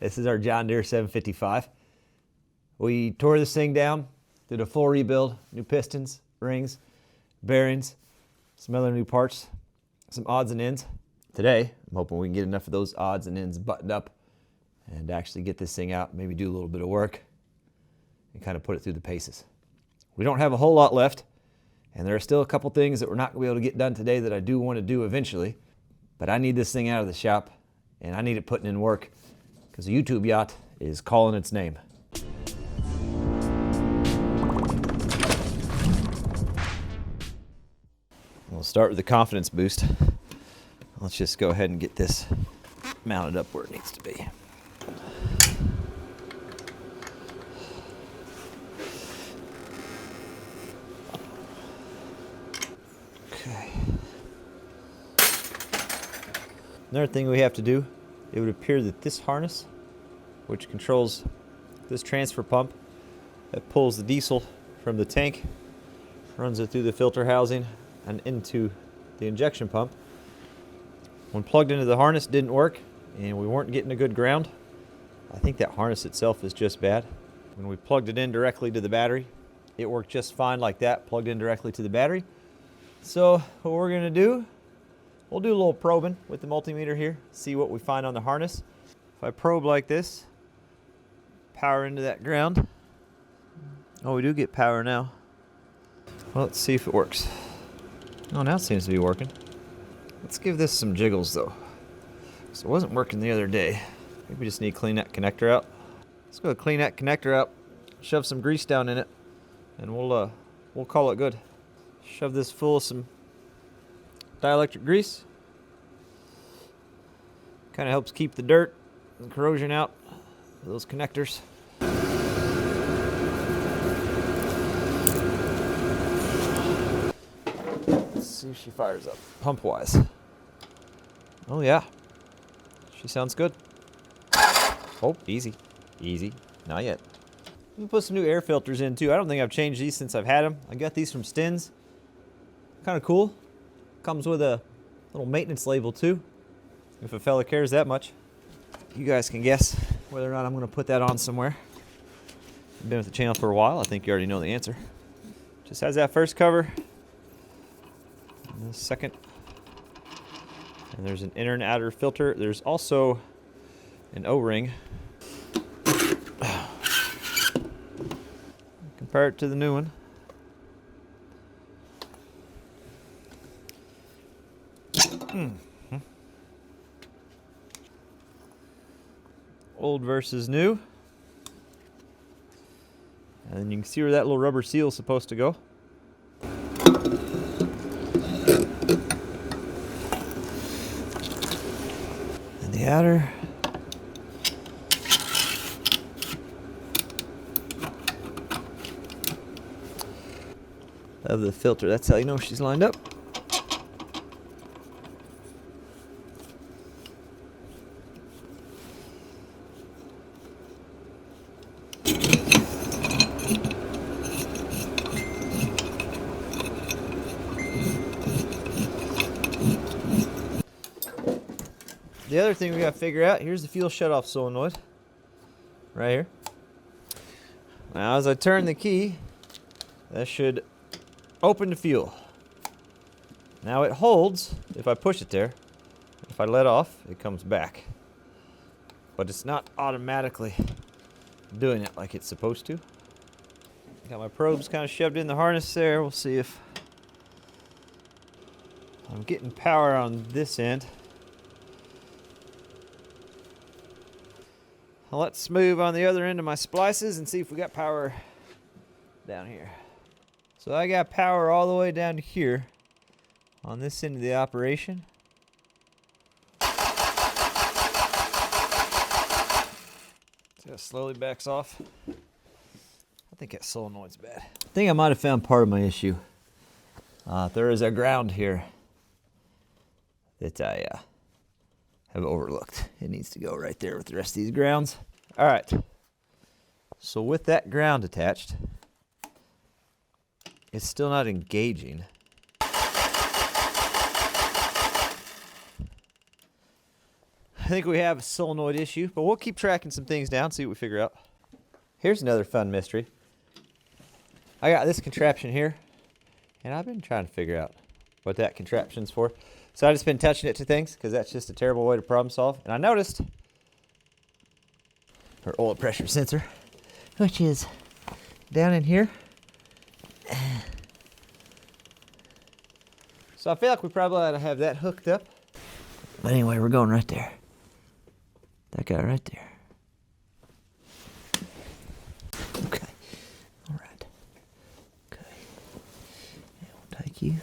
This is our John Deere 755. We tore this thing down, did a full rebuild, new pistons, rings, bearings, some other new parts, some odds and ends. Today, I'm hoping we can get enough of those odds and ends buttoned up and actually get this thing out, maybe do a little bit of work and kind of put it through the paces. We don't have a whole lot left, and there are still a couple things that we're not going to be able to get done today that I do want to do eventually, but I need this thing out of the shop, and I need it putting in work because the YouTube yacht is calling its name. We'll start with the confidence boost. Let's just go ahead and get this mounted up where it needs to be. Okay. Another thing we have to do, it would appear that this harness, which controls this transfer pump that pulls the diesel from the tank, runs it through the filter housing and into the injection pump. When plugged into the harness, didn't work, and we weren't getting a good ground. I think that harness itself is just bad. When we plugged it in directly to the battery, it worked just fine like that, plugged in directly to the battery. So what we're gonna do, we'll do a little probing with the multimeter here, see what we find on the harness. If I probe like this, power into that ground. Oh, we do get power now. Well, let's see if it works. Oh, now it seems to be working. Let's give this some jiggles though. So it wasn't working the other day. Maybe we just need to clean that connector out. Let's go clean that connector out, shove some grease down in it, and we'll call it good. Shove this full of some dielectric grease. Kind of helps keep the dirt and corrosion out of those connectors. See if she fires up pump wise. Oh yeah, she sounds good. Oh, easy, not yet. Let me put some new air filters in too. I don't think I've changed these since I've had them. I got these from Stins. Kind of cool. Comes with a little maintenance label too, if a fella cares that much. You guys can guess whether or not I'm going to put that on somewhere. I've been with the channel for a while. I think you already know the answer. Just has that first cover. The second, and there's an inner and outer filter. There's also an O-ring. Compare it to the new one. Old versus new. And then you can see where that little rubber seal is supposed to go. The outer. Of the filter. That's how you know she's lined up. The other thing we got to figure out, here's the fuel shutoff solenoid, right here. Now as I turn the key, that should open the fuel. Now it holds if I push it there. If I let off, it comes back. But it's not automatically doing it like it's supposed to. Got my probes kind of shoved in the harness there. We'll see if I'm getting power on this end. Let's move on the other end of my splices and see if we got power down here. So I got power all the way down to here on this end of the operation. See how it slowly backs off? I think that solenoid's bad. I think I might have found part of my issue. There is a ground here that I have overlooked. It needs to go right there with the rest of these grounds. All right. So with that ground attached, it's still not engaging. I think we have a solenoid issue, but we'll keep tracking some things down, see what we figure out. Here's another fun mystery. I got this contraption here, and I've been trying to figure out what that contraption's for. So I've just been touching it to things, because that's just a terrible way to problem solve. And I noticed our oil pressure sensor, which is down in here. So I feel like we probably ought to have that hooked up. But anyway, we're going right there. That guy right there. Okay. All right. Okay. And we'll take you.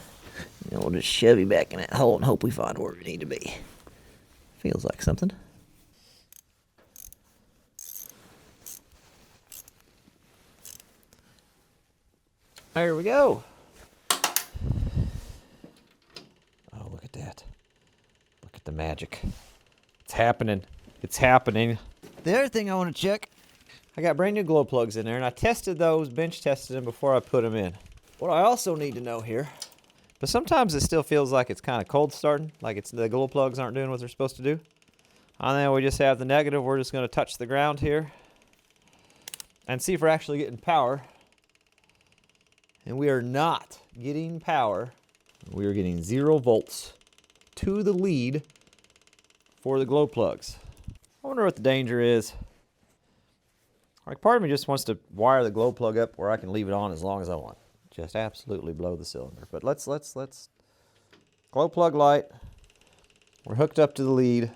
And we'll just shove you back in that hole and hope we find where we need to be. Feels like something. There we go. Oh, look at that. Look at the magic. It's happening. It's happening. The other thing I want to check, I got brand new glow plugs in there, and I tested those, bench tested them before I put them in. What I also need to know here, but sometimes it still feels like it's kind of cold starting, like the glow plugs aren't doing what they're supposed to do. And then we just have the negative. We're just going to touch the ground here and see if we're actually getting power. And we are not getting power. We are getting 0 volts to the lead for the glow plugs. I wonder what the danger is. Like, part of me just wants to wire the glow plug up where I can leave it on as long as I want. Just absolutely blow the cylinder. But let's glow plug light. We're hooked up to the lead.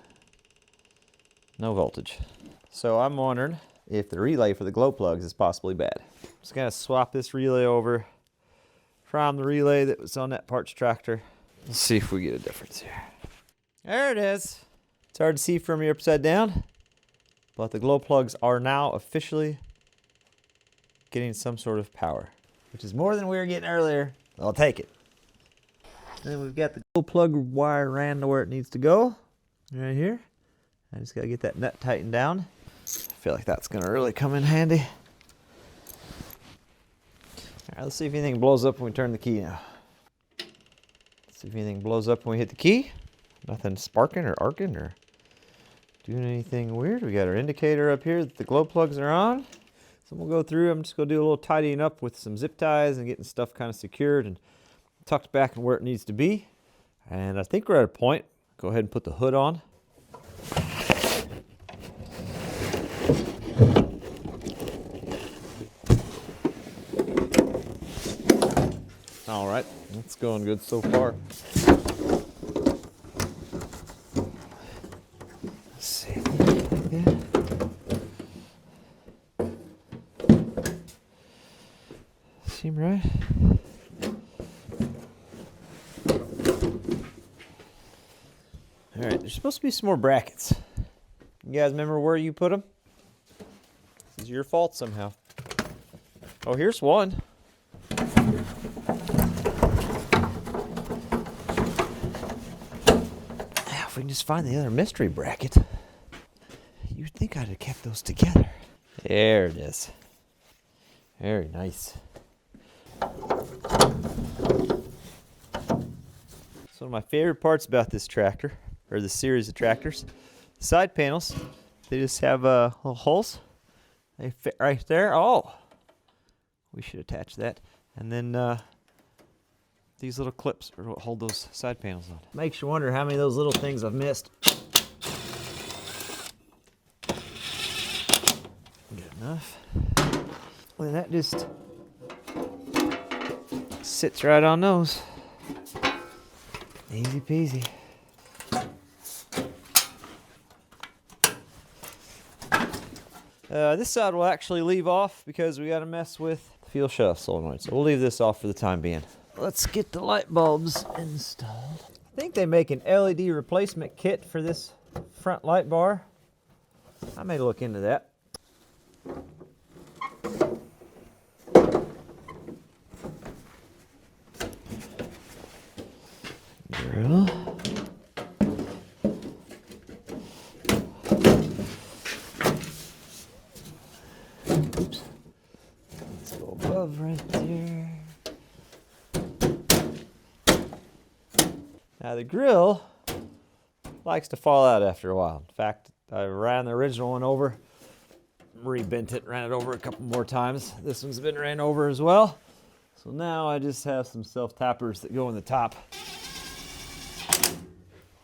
No voltage. So I'm wondering if the relay for the glow plugs is possibly bad. Just gonna swap this relay over from the relay that was on that parts tractor. Let's see if we get a difference here. There it is. It's hard to see from here upside down, but the glow plugs are now officially getting some sort of power, which is more than we were getting earlier. I'll take it. Then we've got the glow plug wire ran to where it needs to go, right here. I just gotta get that nut tightened down. I feel like that's gonna really come in handy. All right, let's see if anything blows up when we turn the key now. Let's see if anything blows up when we hit the key. Nothing sparking or arcing or doing anything weird. We got our indicator up here that the glow plugs are on. So we'll go through. I'm just going to do a little tidying up with some zip ties and getting stuff kind of secured and tucked back in where it needs to be. And I think we're at a point. Go ahead and put the hood on. All right, that's going good so far. Let's see. Yeah. Seem right? All right, there's supposed to be some more brackets. You guys remember where you put them? This is your fault somehow. Oh, here's one. If we can just find the other mystery bracket, you'd think I'd have kept those together. There it is. Very nice. So one of my favorite parts about this tractor, or this series of tractors, the side panels, they just have little holes. They fit right there. Oh, we should attach that. And then these little clips are what hold those side panels on. Makes you wonder how many of those little things I've missed. Good enough. Well, that just sits right on those. Easy peasy. This side will actually leave off because we got to mess with the fuel shutoff solenoid. So we'll leave this off for the time being. Let's get the light bulbs installed. I think they make an LED replacement kit for this front light bar. I may look into that. Drill. Oops. Let's go above right there. Now the grill, likes to fall out after a while. In fact, I ran the original one over, rebent it, ran it over a couple more times. This one's been ran over as well. So now I just have some self-tappers that go in the top.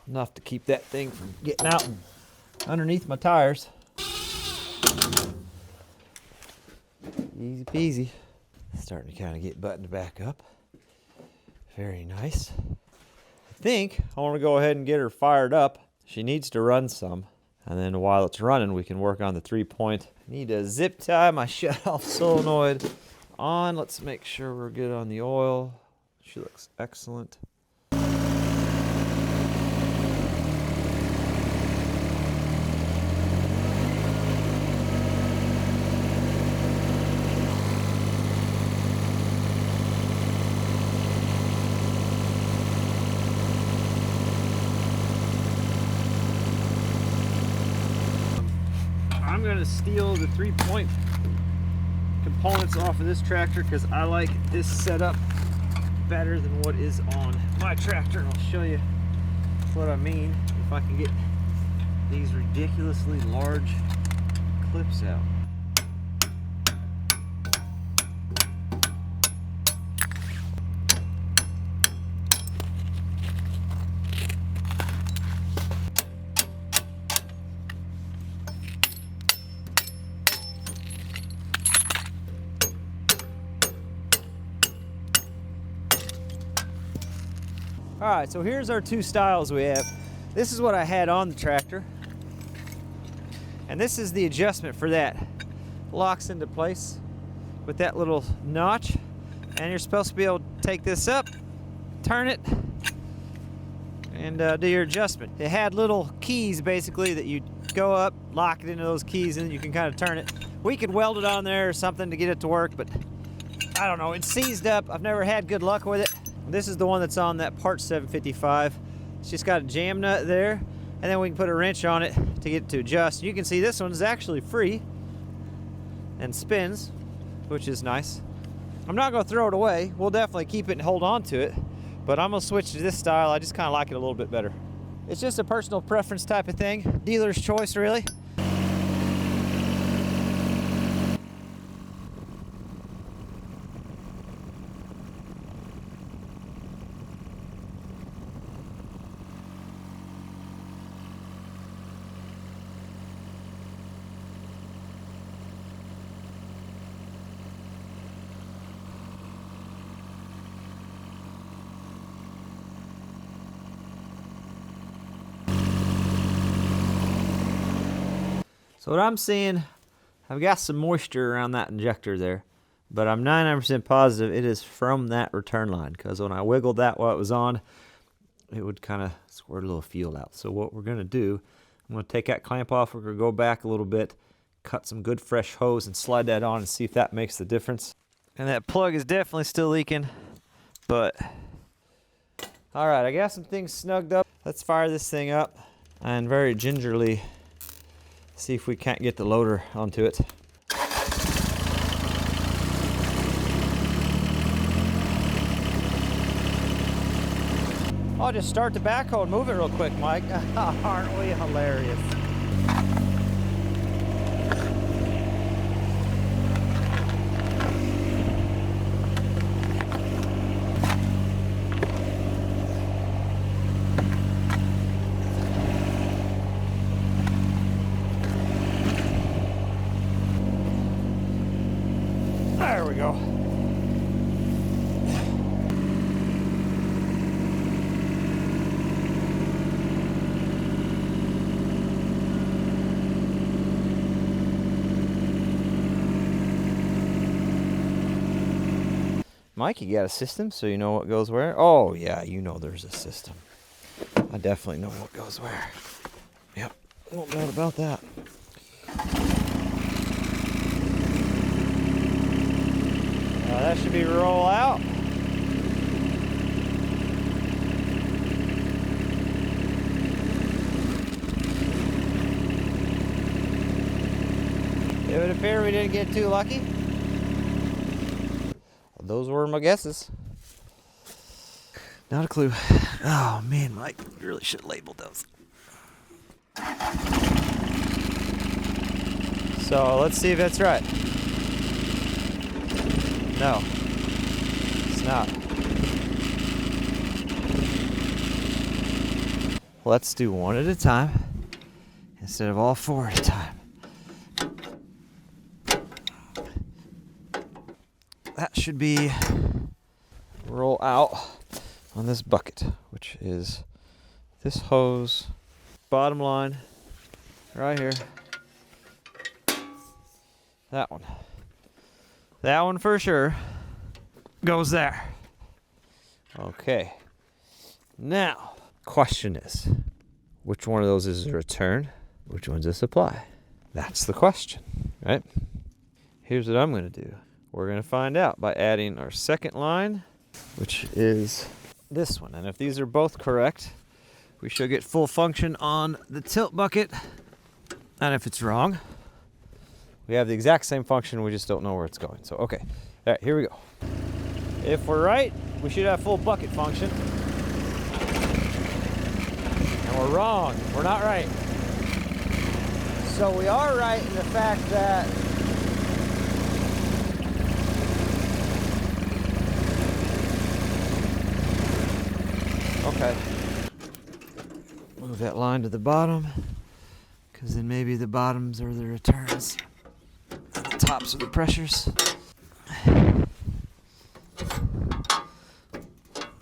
Enough to keep that thing from getting out and underneath my tires. Easy peasy. Starting to kind of get buttoned back up. Very nice. I think I want to go ahead and get her fired up. She needs to run some. And then while it's running, we can work on the 3-point. Need to zip tie my shut-off solenoid on. Let's make sure we're good on the oil. She looks excellent. I'm going to steal the 3-point components off of this tractor because I like this setup better than what is on my tractor, and I'll show you what I mean if I can get these ridiculously large clips out. All right, so here's our two styles we have. This is what I had on the tractor. And this is the adjustment for that. Locks into place with that little notch. And you're supposed to be able to take this up, turn it, and do your adjustment. It had little keys basically that you go up, lock it into those keys, and you can kind of turn it. We could weld it on there or something to get it to work, but I don't know, it's seized up. I've never had good luck with it. This is the one that's on that part 755. It's just got a jam nut there, and then we can put a wrench on it to get it to adjust. You can see this one is actually free and spins, which is nice. I'm not going to throw it away. We'll definitely keep it and hold on to it, but I'm going to switch to this style. I just kind of like it a little bit better. It's just a personal preference type of thing. Dealer's choice, really. So what I'm seeing, I've got some moisture around that injector there, but I'm 99% positive it is from that return line, because when I wiggled that while it was on, it would kind of squirt a little fuel out. So what we're going to do, I'm going to take that clamp off, we're going to go back a little bit, cut some good fresh hose and slide that on and see if that makes the difference. And that plug is definitely still leaking, but all right, I got some things snugged up. Let's fire this thing up and very gingerly see if we can't get the loader onto it. I'll just start the backhoe and move it real quick, Mike. Aren't we hilarious? There we go. Mike, you got a system so you know what goes where? Oh yeah, you know there's a system. I definitely know what goes where. Yep, no doubt about that. That should be roll out. It would appear we didn't get too lucky. Those were my guesses. Not a clue. Oh man, Mike, you really should have labeled those. So let's see if that's right. No, it's not. Let's do one at a time instead of all four at a time. That should be roll out on this bucket, which is this hose, bottom line, right here. That one. That one for sure goes there. Okay. Now, question is, which one of those is a return? Which one's a supply? That's the question, right? Here's what I'm going to do. We're going to find out by adding our second line, which is this one. And if these are both correct, we should get full function on the tilt bucket. And if it's wrong, we have the exact same function, we just don't know where it's going. So, okay. All right, here we go. If we're right, we should have full bucket function. And we're wrong. We're not right. So we are right in the fact that okay. Move that line to the bottom, because then maybe the bottoms are the returns. And the tops are the pressures.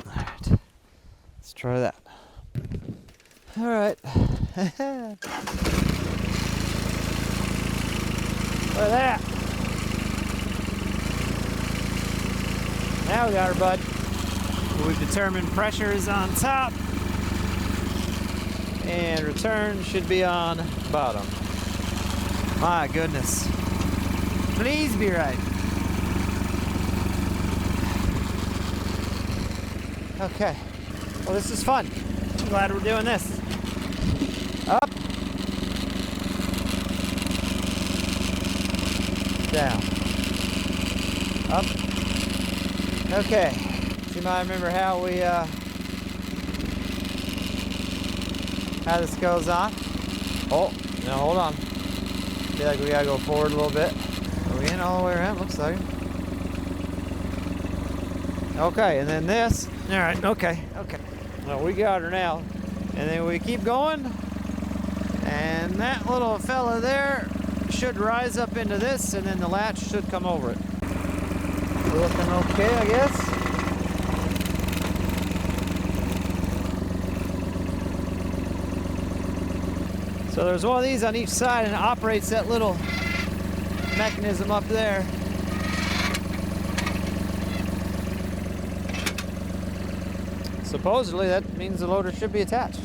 Alright. Let's try that. Alright. Look at that. Now we got our bud. We've determined pressure is on top and return should be on bottom. My goodness. Please be right. Okay. Well, this is fun. I'm glad we're doing this. Up. Down. Up. Okay. You might remember how we how this goes on. Oh, now hold on. Feel like we gotta go forward a little bit. Are we in all the way around? Looks like it. Okay, and then this. All right, okay. Well, we got her now. And then we keep going. And that little fella there should rise up into this, and then the latch should come over it. Looking okay, I guess. So there's one of these on each side, and it operates that little mechanism up there. Supposedly that means the loader should be attached.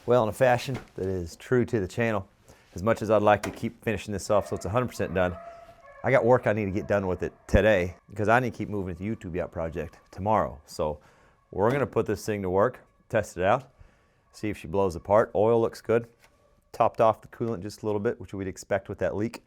Well, in a fashion that is true to the channel, as much as I'd like to keep finishing this off so it's 100% done, I got work I need to get done with it today because I need to keep moving with the YouTube Yacht project tomorrow. So we're going to put this thing to work, test it out, see if she blows apart. Oil looks good. Topped off the coolant just a little bit, which we'd expect with that leak.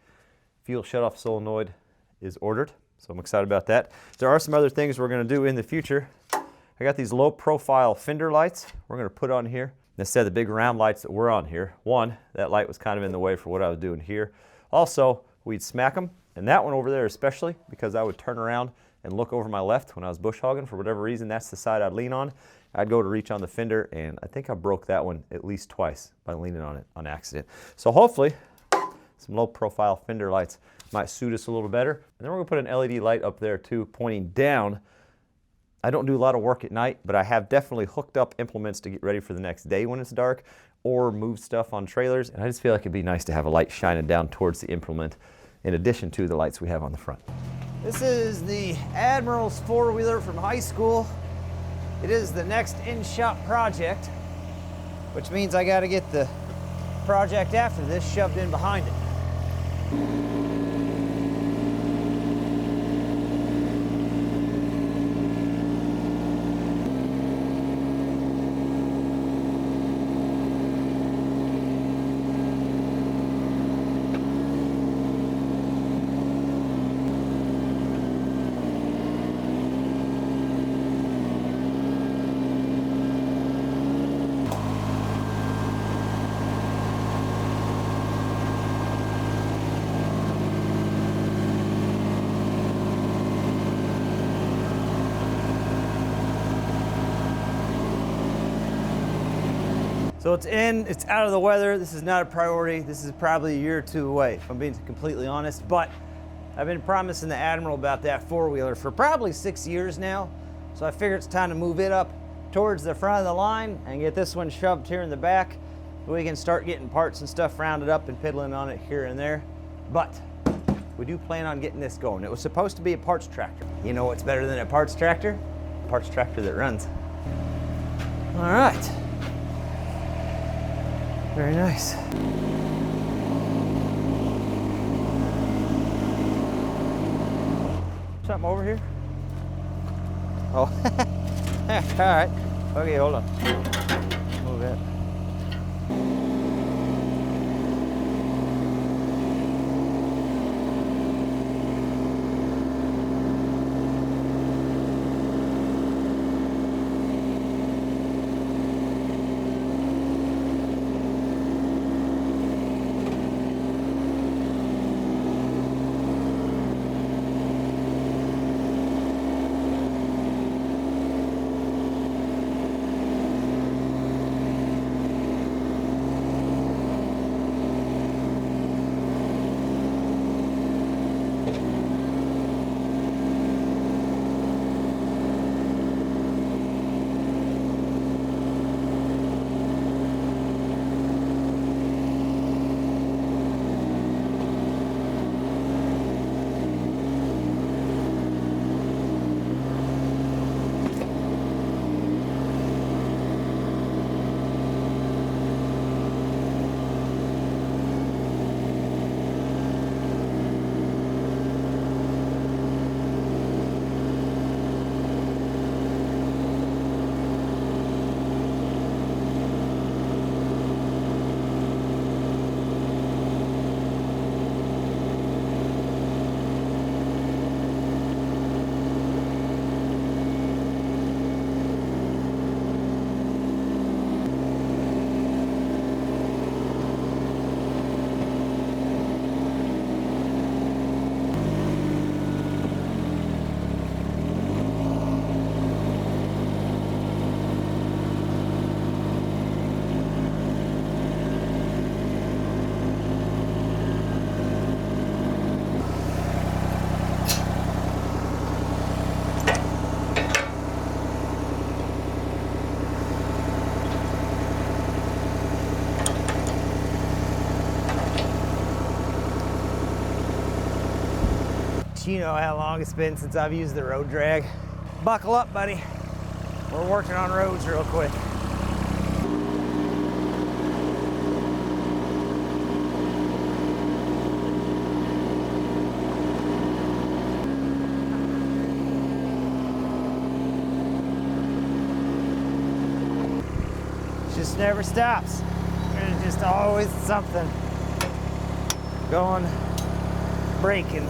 Fuel shutoff solenoid is ordered, so I'm excited about that. There are some other things we're going to do in the future. I got these low profile fender lights we're going to put on here instead of the big round lights that were on here. One, that light was kind of in the way for what I was doing here. Also, we'd smack them. And that one over there especially, because I would turn around and look over my left when I was bush hogging. For whatever reason, that's the side I'd lean on. I'd go to reach on the fender, and I think I broke that one at least twice by leaning on it on accident. So hopefully, some low profile fender lights might suit us a little better. And then we're gonna put an LED light up there too, pointing down. I don't do a lot of work at night, but I have definitely hooked up implements to get ready for the next day when it's dark, or move stuff on trailers. And I just feel like it'd be nice to have a light shining down towards the implement in addition to the lights we have on the front. This is the Admiral's four-wheeler from high school. It is the next in-shop project, which means I gotta get the project after this shoved in behind it. So it's in, it's out of the weather. This is not a priority. This is probably a year or two away, if I'm being completely honest. But I've been promising the Admiral about that four-wheeler for probably 6 years now. So I figure it's time to move it up towards the front of the line and get this one shoved here in the back. We can start getting parts and stuff rounded up and piddling on it here and there. But we do plan on getting this going. It was supposed to be a parts tractor. You know what's better than a parts tractor? A parts tractor that runs. All right. Very nice. Something over here? Oh, all right. Okay, hold on. Move that. You know how long it's been since I've used the road drag. Buckle up, buddy. We're working on roads real quick. It just never stops. There's just always something going, breaking.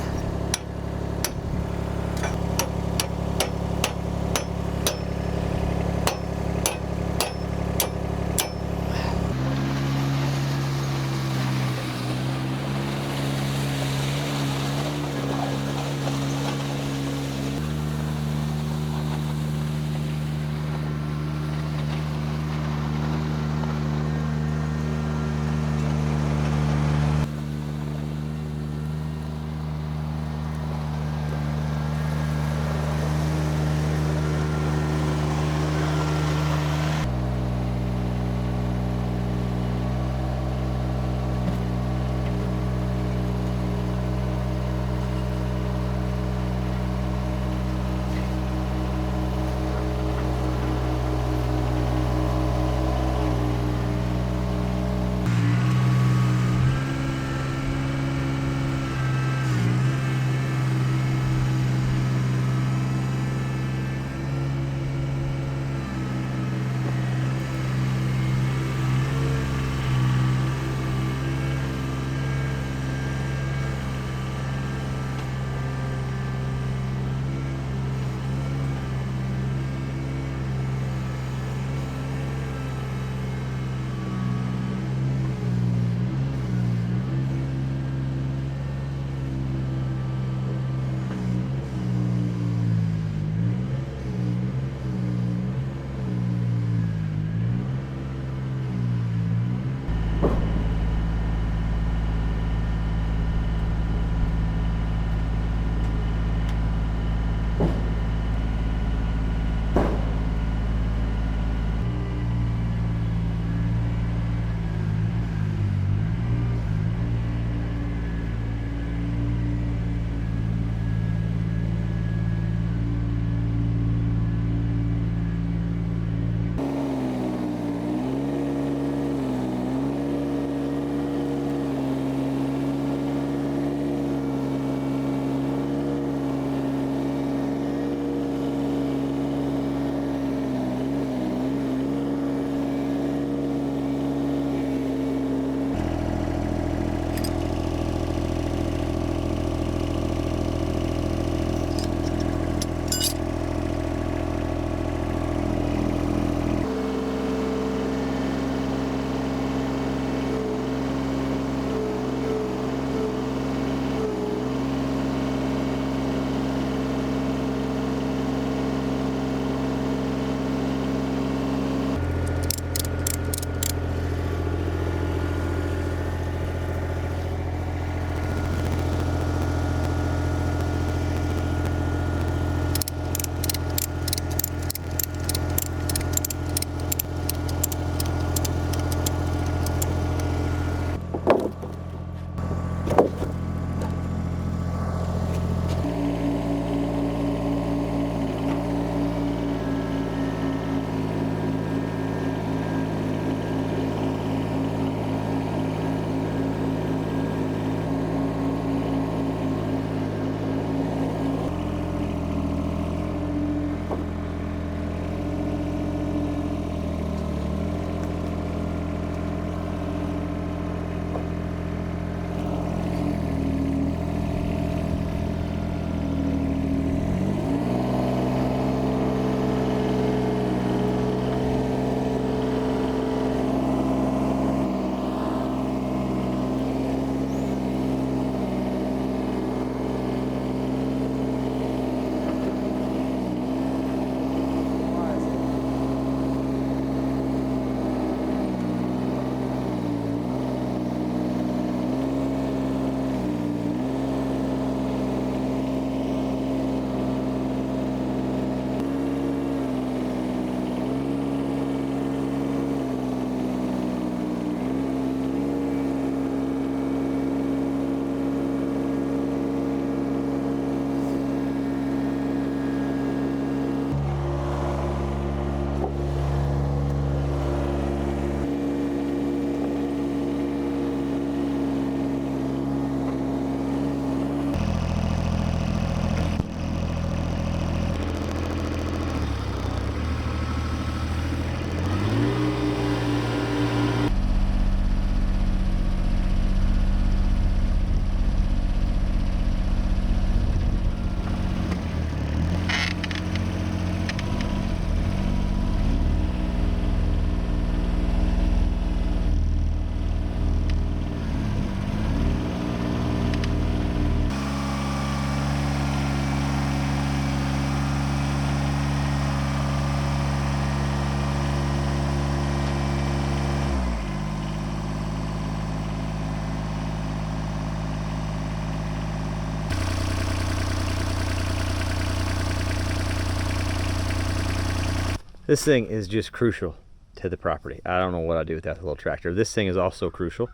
This thing is just crucial to the property. I don't know what I'd do without the little tractor. This thing is also crucial.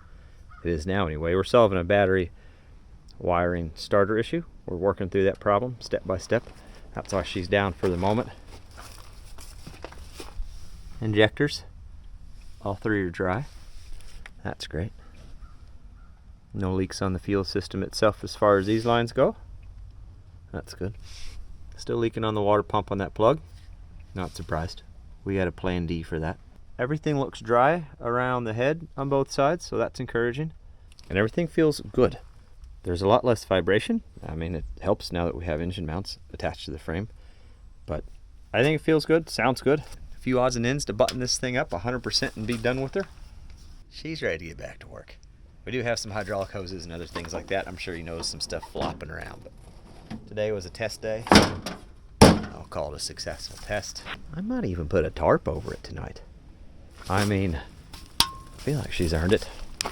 It is now anyway. We're solving a battery wiring starter issue. We're working through that problem step by step. That's why she's down for the moment. Injectors, all 3 are dry. That's great. No leaks on the fuel system itself as far as these lines go. That's good. Still leaking on the water pump on that plug. Not surprised. We had a plan D for that. Everything looks dry around the head on both sides, so that's encouraging. And everything feels good. There's a lot less vibration. I mean, it helps now that we have engine mounts attached to the frame. But I think it feels good, sounds good. A few odds and ends to button this thing up 100% and be done with her. She's ready to get back to work. We do have some hydraulic hoses and other things like that. I'm sure you noticed some stuff flopping around, but today was a test day. I'll call it a successful test. I might even put a tarp over it tonight. I mean, I feel like she's earned it.